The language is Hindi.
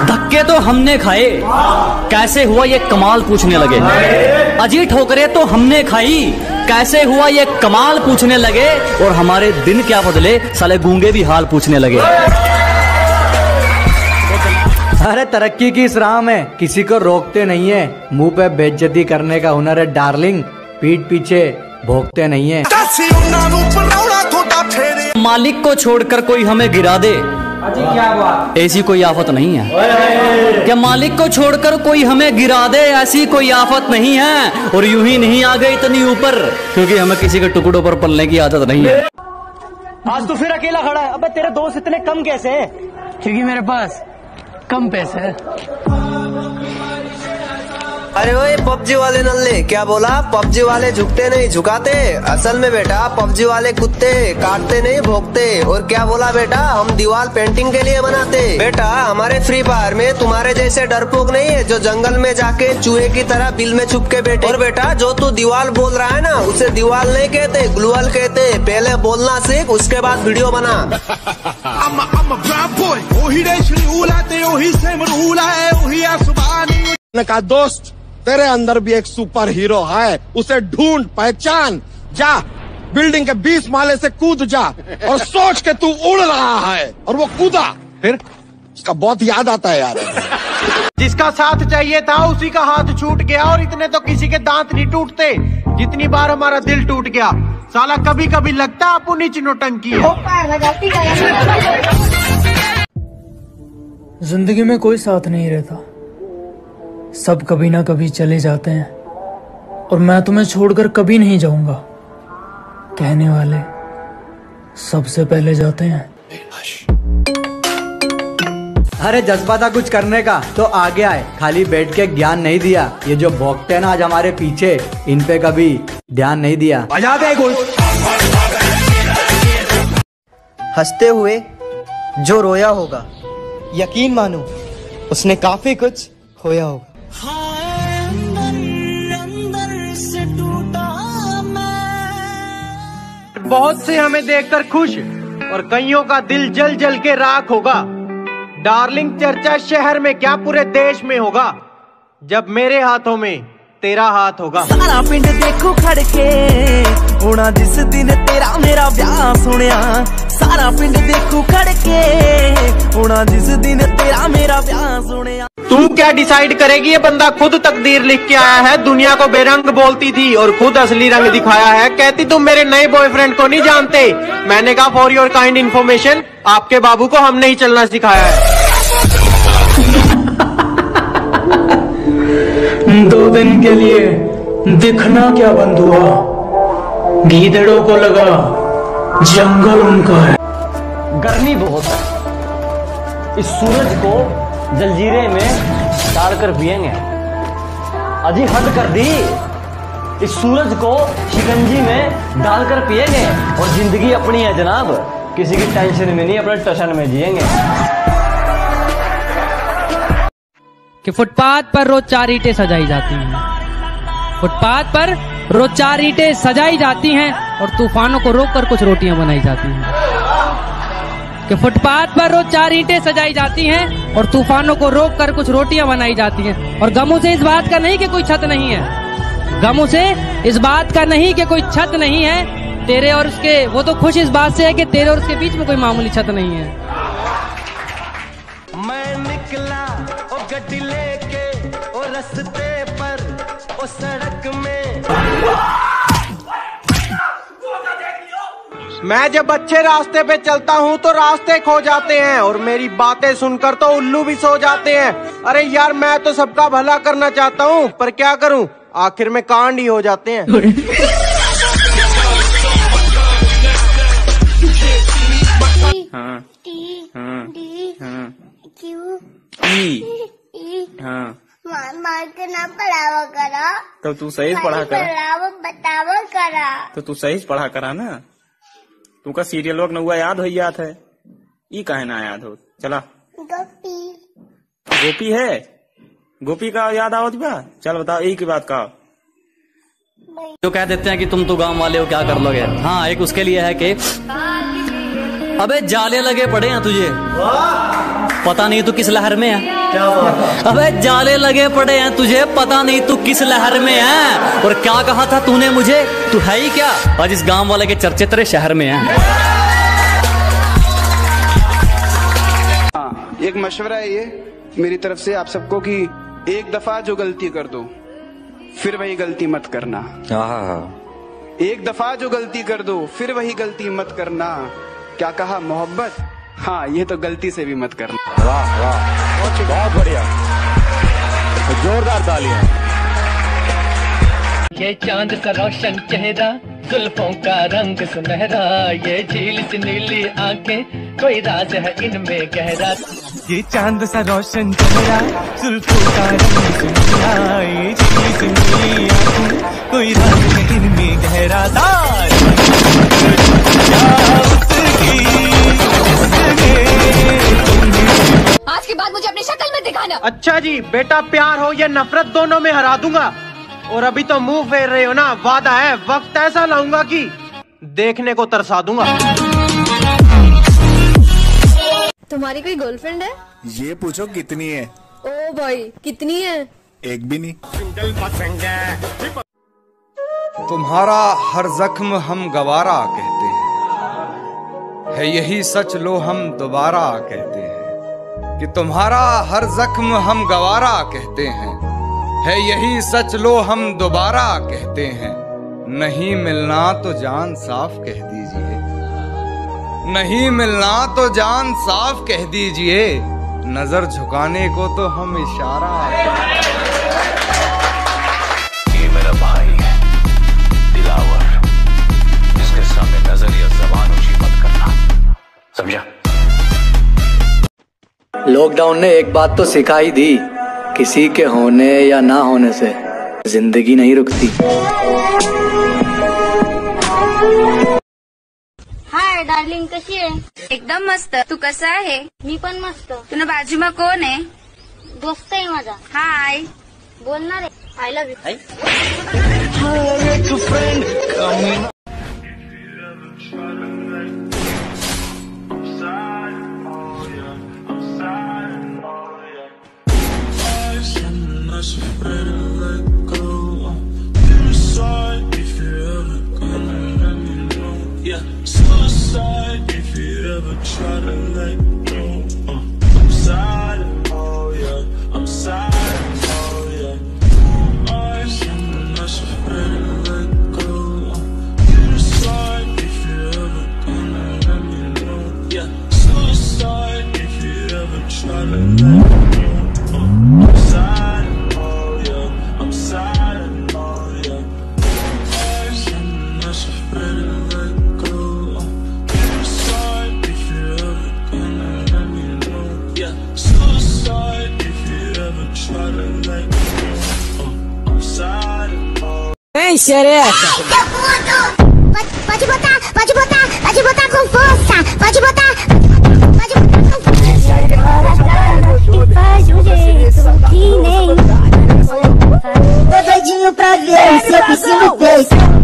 धक्के तो हमने खाए, कैसे हुआ ये कमाल पूछने लगे। अजी ठोकरे तो हमने खाई, कैसे हुआ ये कमाल पूछने लगे। और हमारे दिन क्या बदले, साले गूंगे भी हाल पूछने लगे। अरे तरक्की की इस राह में किसी को रोकते नहीं है, मुंह पे बेइज्जती करने का हुनर है डार्लिंग, पीठ पीछे भोंकते नहीं है। मालिक को छोड़कर कोई हमें गिरा दे, क्या बात, ऐसी कोई आफत नहीं है। क्या मालिक को छोड़कर कोई हमें गिरा दे, ऐसी कोई आफत नहीं है। और यूं ही नहीं आ गए इतनी ऊपर, क्योंकि हमें किसी के टुकड़ों पर पलने की आदत नहीं है। आज तो फिर अकेला खड़ा है। अबे तेरे दोस्त इतने कम कैसे हैं? क्योंकि मेरे पास कम पैसे है। अरे ओए पबजी वाले नल्ले, क्या बोला? पबजी वाले झुकते नहीं झुकाते, असल में बेटा पबजी वाले कुत्ते काटते नहीं भोंकते। और क्या बोला बेटा? हम दीवार पेंटिंग के लिए बनाते। बेटा हमारे फ्री फायर में तुम्हारे जैसे डरपोक नहीं है जो जंगल में जाके चूहे की तरह बिल में छुप के बैठे। और बेटा जो तू दीवार बोल रहा है ना, उसे दीवार नहीं कहते, ग्लूअल कहते। पहले बोलना सीख, उसके बाद वीडियो बना। का दोस्त तेरे अंदर भी एक सुपर हीरो है, उसे ढूंढ पहचान, जा बिल्डिंग के 20 माले से कूद जा और सोच के तू उड़ रहा है। और वो कूदा, फिर उसका बहुत याद आता है यार। जिसका साथ चाहिए था उसी का हाथ छूट गया, और इतने तो किसी के दांत नहीं टूटते जितनी बार हमारा दिल टूट गया। साला कभी कभी लगता अपनी नौटंकी है। जिंदगी में कोई साथ नहीं रहता, सब कभी ना कभी चले जाते हैं, और मैं तुम्हें छोड़कर कभी नहीं जाऊंगा। कहने वाले सबसे पहले जाते हैं। अरे जज्बा था कुछ करने का तो आगे आए, खाली बैठ के ज्ञान नहीं दिया। ये जो भौंकते हैं ना आज हमारे पीछे, इन पे कभी ध्यान नहीं दिया। हंसते हुए जो रोया होगा, यकीन मानो उसने काफी कुछ खोया होगा। बहुत से हमें देखकर खुश, और कईयों का दिल जल जल के राख होगा। डार्लिंग चर्चा शहर में क्या पूरे देश में होगा, जब मेरे हाथों में तेरा हाथ होगा। सारा पिंड देखो खड़के होना जिस दिन तेरा मेरा ब्याह सुनिया। सारा पिंड देखो खड़के होना जिस दिन तेरा मेरा ब्याह सुनिया। तू क्या डिसाइड करेगी? ये बंदा खुद तकदीर लिख के आया है। दुनिया को बेरंग बोलती थी और खुद असली रंग दिखाया है। कहती तुम मेरे नए बॉयफ्रेंड को नहीं जानते। मैंने कहा फॉर योर काइंड इन्फॉर्मेशन, आपके बाबू को हमने ही चलना सिखाया है। 2 दिन के लिए दिखना क्या बंद हुआ, गीदड़ों को लगा जंगल उनका है। गर्मी बहुत है, इस सूरज को जलजीरे में डालकर पिएंगे। अजी हद कर दी, इस सूरज को शिकंजी में डालकर पिएंगे। और जिंदगी अपनी है जनाब, किसी की टेंशन में नहीं, अपने टशन में जिएंगे। कि फुटपाथ पर रोज 4 ईंटें सजाई जाती हैं, फुटपाथ पर रोज 4 ईंटें सजाई जाती हैं, और तूफानों को रोककर कुछ रोटियां बनाई जाती हैं। कि फुटपाथ पर रोज 4 ईंटें सजाई जाती हैं, और तूफानों को रोककर कुछ रोटियां बनाई जाती हैं। और गमों से इस बात का नहीं कि कोई छत नहीं है, गमों से इस बात का नहीं कि कोई छत नहीं है तेरे और उसके। वो तो खुश इस बात से है कि तेरे और उसके बीच में कोई मामूली छत नहीं है। मैं निकला ओ गड्डी लेके ओ रस्ते पर ओ सड़क में। मैं जब अच्छे रास्ते पे चलता हूँ तो रास्ते खो जाते हैं, और मेरी बातें सुनकर तो उल्लू भी सो जाते हैं। अरे यार मैं तो सबका भला करना चाहता हूँ, पर क्या करूँ, आखिर में कांड ही हो जाते हैं। हाँ मार के ना पढ़ावा करा तो तू सही पढ़ा करा, बतावा करा तो तू सही पढ़ा करा ना। तू का सीरियल वक्त न हुआ याद हो याद है, ई काहे ना याद हो। चला गोपी है, गोपी का याद आओ बा। चल बताओ एक ही बात का। जो कह देते हैं कि तुम तो गांव वाले हो क्या कर लोगे। हाँ एक उसके लिए है कि अबे जाले लगे पड़े हैं तुझे, पता नहीं तू किस लहर में है। अबे जाले लगे पड़े हैं तुझे, पता नहीं तू किस लहर में है। और क्या कहा था तूने मुझे, तू है ही क्या? आज इस गांव वाले के चर्चे तेरे शहर में हैं। एक मशवरा है ये मेरी तरफ से आप सबको कि एक दफा जो गलती कर दो फिर वही गलती मत करना। एक दफा जो गलती कर दो फिर वही गलती मत करना। क्या कहा मोहब्बत? हाँ, ये तो गलती से भी मत करना। वाह वाह, बहुत बढ़िया, जोरदार तालियां। ये चांद सा रोशन चेहरा, जुल्फों का रंग सुनहरा, ये झील सी नीली आंखें, कोई राज है इनमें गहरा। ये चांद सा रोशन चेहरा, जुल्फों का रंग सुनहरा, ये झील सी नीली आंखें, कोई राज है इनमें गहरा। आज के बाद मुझे अपनी शक्ल में दिखाना। अच्छा जी, बेटा प्यार हो या नफरत दोनों में हरा दूंगा। और अभी तो मुंह फेर रहे हो ना, वादा है वक्त ऐसा लाऊंगा कि देखने को तरसा दूंगा। तुम्हारी कोई गर्लफ्रेंड है? ये पूछो कितनी है। ओ भाई, कितनी है? एक भी नहीं। तुम्हारा हर जख्म हम गवारा कहते हैं, है यही सच लो हम दोबारा कहते हैं। कि तुम्हारा हर जख्म हम गवारा कहते हैं, है यही सच लो हम दोबारा कहते हैं। नहीं मिलना तो जान साफ कह दीजिए, नहीं मिलना तो जान साफ कह दीजिए, नजर झुकाने को तो हम इशारा। ये मेरा भाई है दिलावर, जिसके सामने नजर या ज़बान ऊंची मत करना, समझा? लॉकडाउन ने एक बात तो सिखा ही दी, किसी के होने या ना होने से जिंदगी नहीं रुकती। हाय डार्लिंग, कशी आहे? एकदम मस्त. तू कसा आहे? मी पण मस्त. तुला बाजूमा कोण आहे? दोस्त आहे माझा. हाय. बोलणार आहे. I love you. Xereca. Pode botar com força. Pode botar com força. Faz um jeito que nem. Tô doidinho pra ver se eu consigo ver.